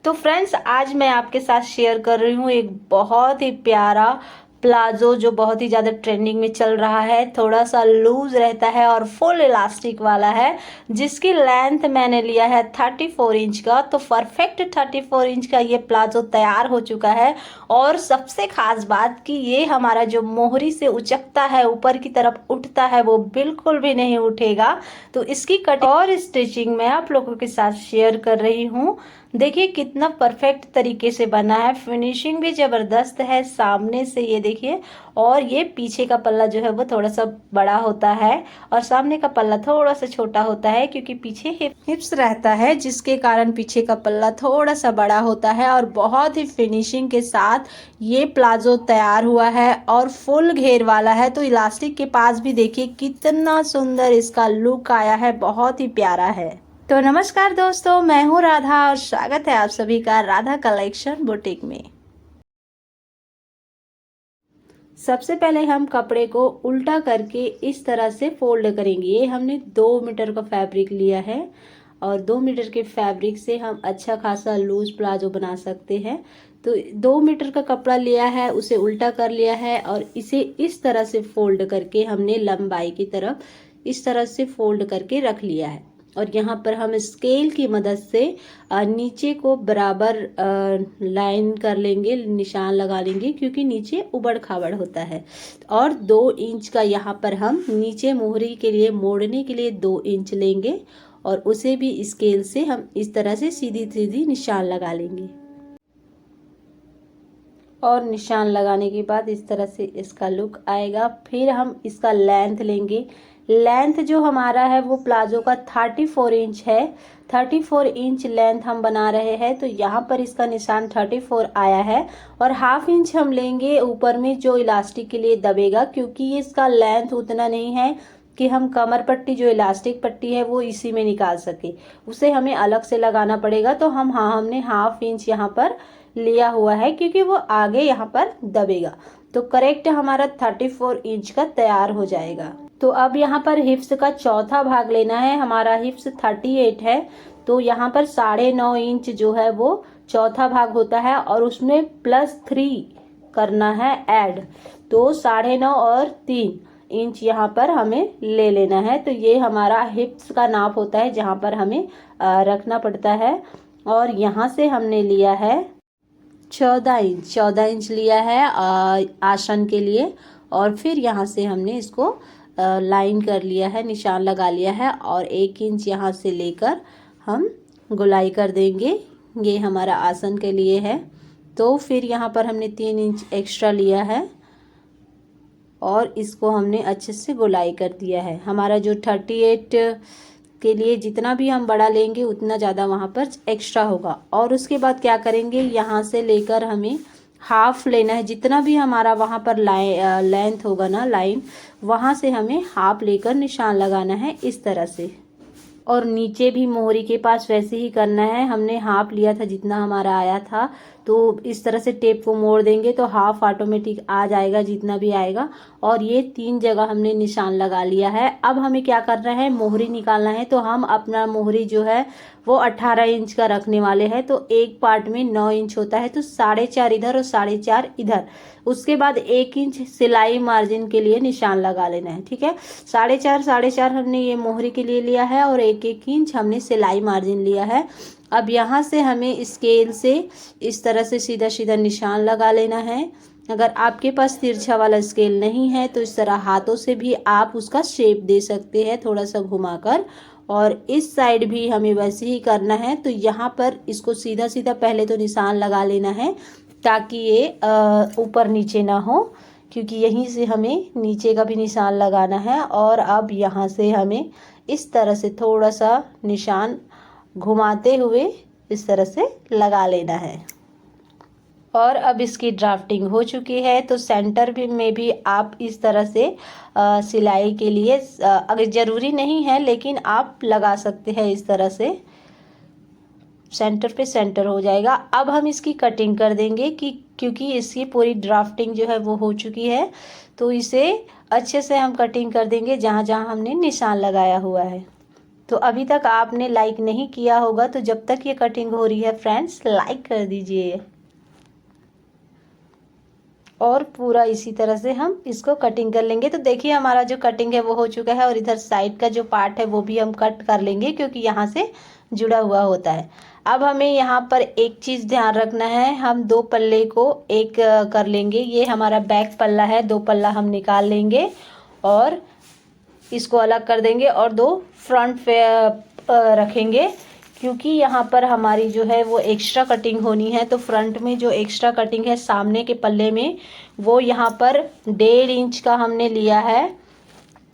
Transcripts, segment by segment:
तो फ्रेंड्स, आज मैं आपके साथ शेयर कर रही हूँ एक बहुत ही प्यारा प्लाजो जो बहुत ही ज़्यादा ट्रेंडिंग में चल रहा है। थोड़ा सा लूज रहता है और फुल इलास्टिक वाला है, जिसकी लेंथ मैंने लिया है 34 इंच का। तो परफेक्ट 34 इंच का ये प्लाजो तैयार हो चुका है। और सबसे खास बात कि ये हमारा जो मोहरी से उचकता है, ऊपर की तरफ उठता है, वो बिल्कुल भी नहीं उठेगा। तो इसकी कटिंग और स्टिचिंग मैं आप लोगों के साथ शेयर कर रही हूँ। देखिए कितना परफेक्ट तरीके से बना है, फिनिशिंग भी जबरदस्त है सामने से, ये देखिए। और ये पीछे का पल्ला जो है वो थोड़ा सा बड़ा होता है और सामने का पल्ला थोड़ा सा छोटा होता है, क्योंकि पीछे हिप्स रहता है, जिसके कारण पीछे का पल्ला थोड़ा सा बड़ा होता है। और बहुत ही फिनिशिंग के साथ ये प्लाजो तैयार हुआ है और फुल घेर वाला है। तो इलास्टिक के पास भी देखिए कितना सुंदर इसका लुक आया है, बहुत ही प्यारा है। तो नमस्कार दोस्तों, मैं हूँ राधा और स्वागत है आप सभी का राधा कलेक्शन बुटीक में। सबसे पहले हम कपड़े को उल्टा करके इस तरह से फोल्ड करेंगे। ये हमने 2 मीटर का फैब्रिक लिया है और 2 मीटर के फैब्रिक से हम अच्छा खासा लूज प्लाजो बना सकते हैं। तो 2 मीटर का कपड़ा लिया है, उसे उल्टा कर लिया है और इसे इस तरह से फोल्ड करके हमने लंबाई की तरफ इस तरह से फोल्ड करके रख लिया है। और यहाँ पर हम स्केल की मदद से नीचे को बराबर लाइन कर लेंगे, निशान लगा लेंगे, क्योंकि नीचे उबड़ खाबड़ होता है। और 2 इंच का यहाँ पर हम नीचे मोहरी के लिए मोड़ने के लिए 2 इंच लेंगे और उसे भी स्केल से हम इस तरह से सीधी सीधी निशान लगा लेंगे। और निशान लगाने के बाद इस तरह से इसका लुक आएगा। फिर हम इसका लेंथ लेंगे। लेंथ जो हमारा है वो प्लाजो का 34 इंच है। 34 इंच लेंथ हम बना रहे हैं, तो यहाँ पर इसका निशान 34 आया है। और हाफ इंच हम लेंगे ऊपर में, जो इलास्टिक के लिए दबेगा, क्योंकि इसका लेंथ उतना नहीं है कि हम कमर पट्टी जो इलास्टिक पट्टी है वो इसी में निकाल सके, उसे हमें अलग से लगाना पड़ेगा। तो हमने हाफ इंच यहाँ पर लिया हुआ है, क्योंकि वो आगे यहाँ पर दबेगा। तो करेक्ट हमारा 34 इंच का तैयार हो जाएगा। तो अब यहाँ पर हिप्स का चौथा भाग लेना है। हमारा हिप्स 38 है, तो यहाँ पर 9.5 इंच जो है वो चौथा भाग होता है और उसमें +3 करना है ऐड। तो 9.5 और 3 इंच यहाँ पर हमें ले लेना है। तो ये हमारा हिप्स का नाप होता है, जहाँ पर हमें रखना पड़ता है। और यहाँ से हमने लिया है 14 इंच लिया है आसन के लिए। और फिर यहाँ से हमने इसको लाइन कर लिया है, निशान लगा लिया है और 1 इंच यहाँ से लेकर हम गोलाई कर देंगे। ये हमारा आसन के लिए है। तो फिर यहाँ पर हमने 3 इंच एक्स्ट्रा लिया है और इसको हमने अच्छे से गोलाई कर दिया है। हमारा जो 38 के लिए जितना भी हम बड़ा लेंगे उतना ज़्यादा वहाँ पर एक्स्ट्रा होगा। और उसके बाद क्या करेंगे, यहाँ से लेकर हमें हाफ लेना है। जितना भी हमारा वहाँ पर लेंथ होगा ना, लाइन, वहाँ से हमें हाफ लेकर निशान लगाना है इस तरह से। और नीचे भी मोहरी के पास वैसे ही करना है। हमने हाफ लिया था जितना हमारा आया था, तो इस तरह से टेप को मोड़ देंगे तो हाफ ऑटोमेटिक आ जाएगा जितना भी आएगा। और ये 3 जगह हमने निशान लगा लिया है। अब हमें क्या करना है, मोहरी निकालना है। तो हम अपना मोहरी जो है वो 18 इंच का रखने वाले हैं। तो एक पार्ट में 9 इंच होता है, तो 4.5 इधर और 4.5 इधर। उसके बाद 1 इंच सिलाई मार्जिन के लिए निशान लगा लेना है, ठीक है। 4.5 हमने ये मोहरी के लिए लिया है और 1 इंच हमने सिलाई मार्जिन लिया है। अब यहाँ से हमें स्केल से इस तरह से सीधा सीधा निशान लगा लेना है। अगर आपके पास तिरछा वाला स्केल नहीं है तो इस तरह हाथों से भी आप उसका शेप दे सकते हैं, थोड़ा सा घुमाकर। और इस साइड भी हमें वैसे ही करना है। तो यहाँ पर इसको सीधा सीधा पहले तो निशान लगा लेना है, ताकि ये ऊपर नीचे ना हो, क्योंकि यहीं से हमें नीचे का भी निशान लगाना है। और अब यहाँ से हमें इस तरह से थोड़ा सा निशान घुमाते हुए इस तरह से लगा लेना है। और अब इसकी ड्राफ्टिंग हो चुकी है। तो सेंटर भी में भी आप इस तरह से सिलाई के लिए, अगर ज़रूरी नहीं है लेकिन आप लगा सकते हैं इस तरह से, सेंटर पे सेंटर हो जाएगा। अब हम इसकी कटिंग कर देंगे क्योंकि इसकी पूरी ड्राफ्टिंग जो है वो हो चुकी है। तो इसे अच्छे से हम कटिंग कर देंगे जहाँ जहाँ हमने निशान लगाया हुआ है। तो अभी तक आपने लाइक नहीं किया होगा तो जब तक ये कटिंग हो रही है फ्रेंड्स लाइक कर दीजिए। और पूरा इसी तरह से हम इसको कटिंग कर लेंगे। तो देखिए हमारा जो कटिंग है वो हो चुका है और इधर साइड का जो पार्ट है वो भी हम कट कर लेंगे क्योंकि यहाँ से जुड़ा हुआ होता है। अब हमें यहाँ पर एक चीज़ ध्यान रखना है, हम दो पल्ले को एक कर लेंगे। ये हमारा बैक पल्ला है, दो पल्ला हम निकाल लेंगे और इसको अलग कर देंगे और दो फ्रंट पे रखेंगे क्योंकि यहाँ पर हमारी जो है वो एक्स्ट्रा कटिंग होनी है। तो फ्रंट में जो एक्स्ट्रा कटिंग है सामने के पल्ले में वो यहाँ पर 1.5 इंच का हमने लिया है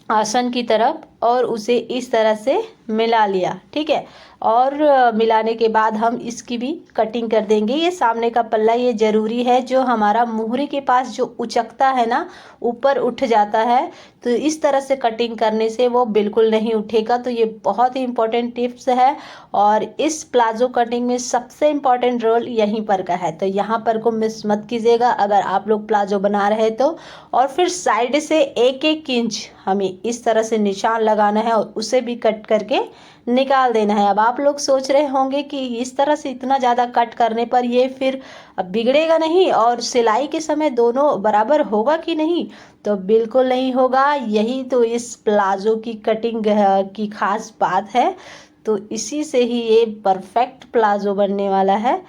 आसन की तरफ और उसे इस तरह से मिला लिया, ठीक है। और मिलाने के बाद हम इसकी भी कटिंग कर देंगे। ये सामने का पल्ला ये ज़रूरी है, जो हमारा मुहरे के पास जो उचकता है ना, ऊपर उठ जाता है, तो इस तरह से कटिंग करने से वो बिल्कुल नहीं उठेगा। तो ये बहुत ही इम्पोर्टेंट टिप्स है और इस प्लाजो कटिंग में सबसे इम्पोर्टेंट रोल यहीं पर का है। तो यहाँ पर को मिस मत कीजिएगा अगर आप लोग प्लाजो बना रहे तो। और फिर साइड से 1-1 इंच हमें इस तरह से निशान लगाना है और उसे भी कट करके निकाल देना है। अब आप लोग सोच रहे होंगे कि इस तरह से इतना ज़्यादा कट करने पर ये फिर बिगड़ेगा नहीं और सिलाई के समय दोनों बराबर होगा कि नहीं, तो बिल्कुल नहीं होगा। यही तो इस प्लाजो की कटिंग की खास बात है। तो इसी से ही ये परफेक्ट प्लाजो बनने वाला है।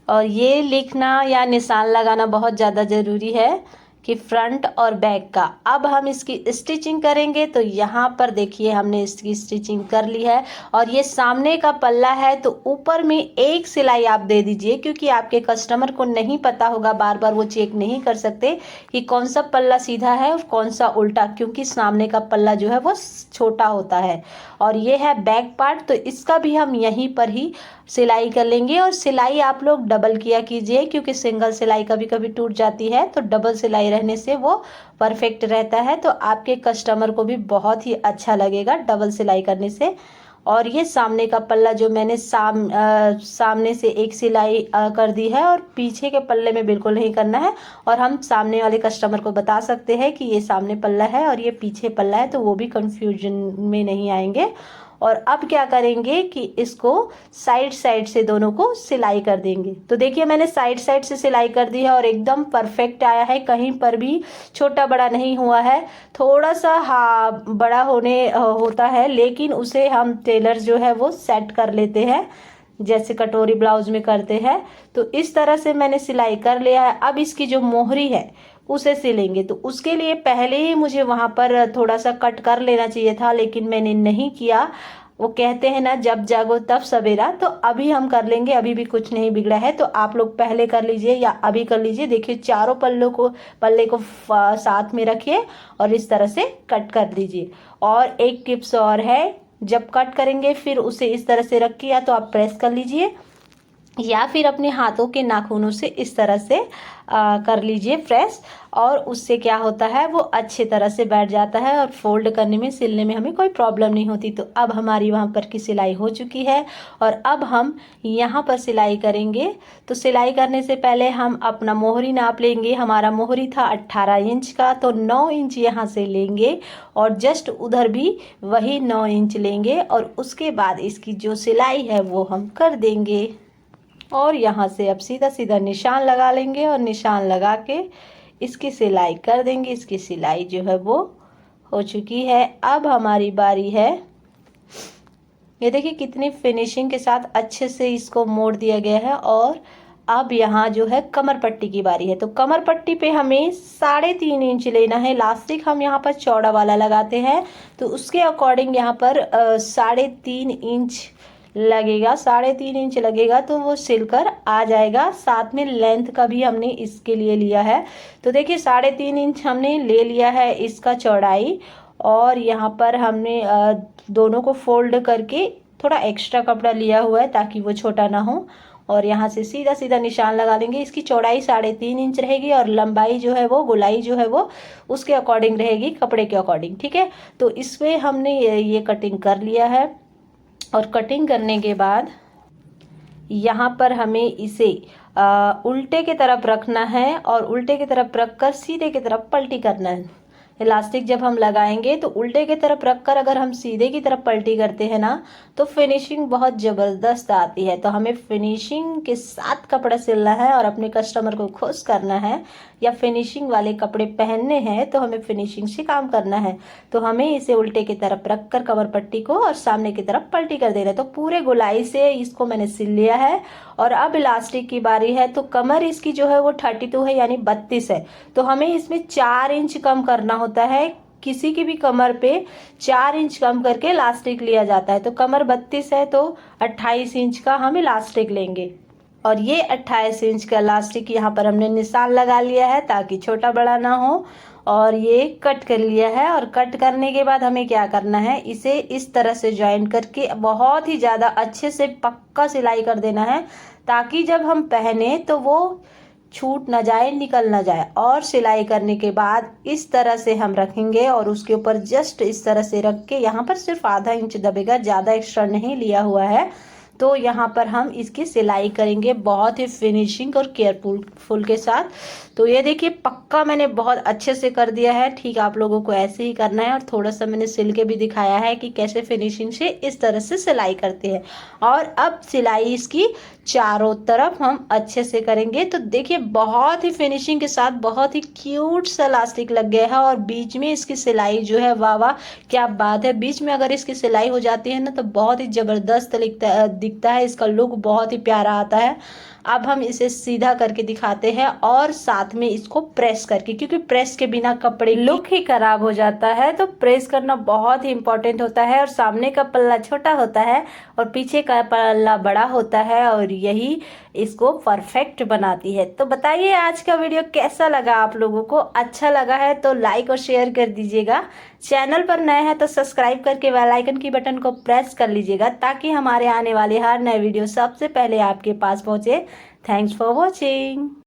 और ये लिखना या निशान लगाना बहुत ज़्यादा ज़रूरी है कि फ्रंट और बैक का। अब हम इसकी स्टिचिंग करेंगे। तो यहाँ पर देखिए हमने इसकी स्टिचिंग कर ली है और ये सामने का पल्ला है तो ऊपर में एक सिलाई आप दे दीजिए क्योंकि आपके कस्टमर को नहीं पता होगा, बार बार वो चेक नहीं कर सकते कि कौन सा पल्ला सीधा है और कौन सा उल्टा, क्योंकि सामने का पल्ला जो है वो छोटा होता है। और ये है बैक पार्ट, तो इसका भी हम यहीं पर ही सिलाई कर लेंगे। और सिलाई आप लोग डबल किया कीजिए क्योंकि सिंगल सिलाई कभी कभी टूट जाती है, तो डबल सिलाई रहने से वो परफेक्ट रहता है। तो आपके कस्टमर को भी बहुत ही अच्छा लगेगा डबल सिलाई करने से। और ये सामने का पल्ला जो मैंने सामने से एक सिलाई कर दी है और पीछे के पल्ले में बिल्कुल नहीं करना है। और हम सामने वाले कस्टमर को बता सकते हैं कि ये सामने पल्ला है और ये पीछे पल्ला है, तो वो भी कंफ्यूजन में नहीं आएंगे। और अब क्या करेंगे कि इसको साइड साइड से दोनों को सिलाई कर देंगे। तो देखिए मैंने साइड साइड से सिलाई कर दी है और एकदम परफेक्ट आया है, कहीं पर भी छोटा बड़ा नहीं हुआ है। थोड़ा सा बड़ा होता है, लेकिन उसे हम टेलर जो है वो सेट कर लेते हैं जैसे कटोरी ब्लाउज में करते हैं। तो इस तरह से मैंने सिलाई कर लिया है। अब इसकी जो मोहरी है उसे सिलेंगे, तो उसके लिए पहले ही मुझे वहाँ पर थोड़ा सा कट कर लेना चाहिए था, लेकिन मैंने नहीं किया। वो कहते हैं ना, जब जागो तब सवेरा। तो अभी हम कर लेंगे, अभी भी कुछ नहीं बिगड़ा है। तो आप लोग पहले कर लीजिए या अभी कर लीजिए। देखिए चारों पल्ले को साथ में रखिए और इस तरह से कट कर दीजिए। और एक टिप्स और है, जब कट करेंगे फिर उसे इस तरह से रखिए, या तो आप प्रेस कर लीजिए या फिर अपने हाथों के नाखूनों से इस तरह से कर लीजिए प्रेस। और उससे क्या होता है, वो अच्छे तरह से बैठ जाता है और फोल्ड करने में, सिलने में हमें कोई प्रॉब्लम नहीं होती। तो अब हमारी वहाँ पर की सिलाई हो चुकी है और अब हम यहाँ पर सिलाई करेंगे। तो सिलाई करने से पहले हम अपना मोहरी नाप लेंगे। हमारा मोहरी था 18 इंच का, तो 9 इंच यहाँ से लेंगे और जस्ट उधर भी वही 9 इंच लेंगे और उसके बाद इसकी जो सिलाई है वो हम कर देंगे। और यहाँ से अब सीधा सीधा निशान लगा लेंगे और निशान लगा के इसकी सिलाई कर देंगे। इसकी सिलाई जो है वो हो चुकी है। अब हमारी बारी है, ये देखिए कितनी फिनिशिंग के साथ अच्छे से इसको मोड़ दिया गया है। और अब यहाँ जो है कमर पट्टी की बारी है। तो कमर पट्टी पे हमें 3.5 इंच लेना है। इलास्टिक हम यहाँ पर चौड़ा वाला लगाते हैं, तो उसके अकॉर्डिंग यहाँ पर 3.5 इंच लगेगा। 3.5 इंच लगेगा तो वो सिलकर आ जाएगा। साथ में लेंथ का भी हमने इसके लिए लिया है। तो देखिए 3.5 इंच हमने ले लिया है इसका चौड़ाई। और यहाँ पर हमने दोनों को फोल्ड करके थोड़ा एक्स्ट्रा कपड़ा लिया हुआ है ताकि वो छोटा ना हो। और यहाँ से सीधा सीधा निशान लगा लेंगे। इसकी चौड़ाई 3.5 इंच रहेगी और लंबाई जो है वो, गोलाई जो है वो उसके अकॉर्डिंग रहेगी, कपड़े के अकॉर्डिंग, ठीक है। तो इसमें हमने ये कटिंग कर लिया है। और कटिंग करने के बाद यहाँ पर हमें इसे उल्टे की तरफ रखना है और उल्टे की तरफ रखकर सीधे की तरफ पलटी करना है। इलास्टिक जब हम लगाएंगे तो उल्टे की तरफ रखकर अगर हम सीधे की तरफ पलटी करते हैं ना तो फिनिशिंग बहुत ज़बरदस्त आती है। तो हमें फिनिशिंग के साथ कपड़ा सिलना है और अपने कस्टमर को खुश करना है या फिनिशिंग वाले कपड़े पहनने हैं तो हमें फिनिशिंग से काम करना है। तो हमें इसे उल्टे की तरफ रखकर कमर पट्टी को और सामने की तरफ पलटी कर देना है। तो पूरे गोलाई से इसको मैंने सिल लिया है। और अब इलास्टिक की बारी है। तो कमर इसकी जो है वो 32 है यानी 32 है। तो हमें इसमें 4 इंच कम करना होता है। किसी की भी कमर पे 4 इंच कम करके इलास्टिक लिया जाता है। तो कमर 32 है तो 28 इंच का हम इलास्टिक लेंगे और ये 28 इंच का इलास्टिक यहाँ पर हमने निशान लगा लिया है ताकि छोटा बड़ा ना हो। और ये कट कर लिया है और कट करने के बाद हमें क्या करना है, इसे इस तरह से ज्वाइन करके बहुत ही ज़्यादा अच्छे से पक्का सिलाई कर देना है ताकि जब हम पहने तो वो छूट ना जाए, निकल ना जाए। और सिलाई करने के बाद इस तरह से हम रखेंगे और उसके ऊपर जस्ट इस तरह से रख के यहाँ पर सिर्फ आधा इंच दबेगा, ज़्यादा एक्स्ट्रा नहीं लिया हुआ है। तो यहाँ पर हम इसकी सिलाई करेंगे बहुत ही फिनिशिंग और केयरफुल के साथ। तो ये देखिए पक्का मैंने बहुत अच्छे से कर दिया है। ठीक आप लोगों को ऐसे ही करना है और थोड़ा सा मैंने सिल के भी दिखाया है कि कैसे फिनिशिंग से इस तरह से सिलाई करते हैं। और अब सिलाई इसकी चारों तरफ हम अच्छे से करेंगे। तो देखिए बहुत ही फिनिशिंग के साथ बहुत ही क्यूट सा इलास्टिक लग गया है और बीच में इसकी सिलाई जो है वाह वाह क्या बात है। बीच में अगर इसकी सिलाई हो जाती है ना तो बहुत ही ज़बरदस्त दिखता है, इसका लुक बहुत ही प्यारा आता है। अब हम इसे सीधा करके दिखाते हैं और साथ में इसको प्रेस करके, क्योंकि प्रेस के बिना कपड़े लुक ही खराब हो जाता है। तो प्रेस करना बहुत ही इम्पोर्टेंट होता है। और सामने का पल्ला छोटा होता है और पीछे का पल्ला बड़ा होता है और यही इसको परफेक्ट बनाती है। तो बताइए आज का वीडियो कैसा लगा आप लोगों को? अच्छा लगा है तो लाइक और शेयर कर दीजिएगा। चैनल पर नए हैं तो सब्सक्राइब करके बेल आइकन की बटन को प्रेस कर लीजिएगा ताकि हमारे आने वाले हर नए वीडियो सबसे पहले आपके पास पहुंचे। Thanks for watching.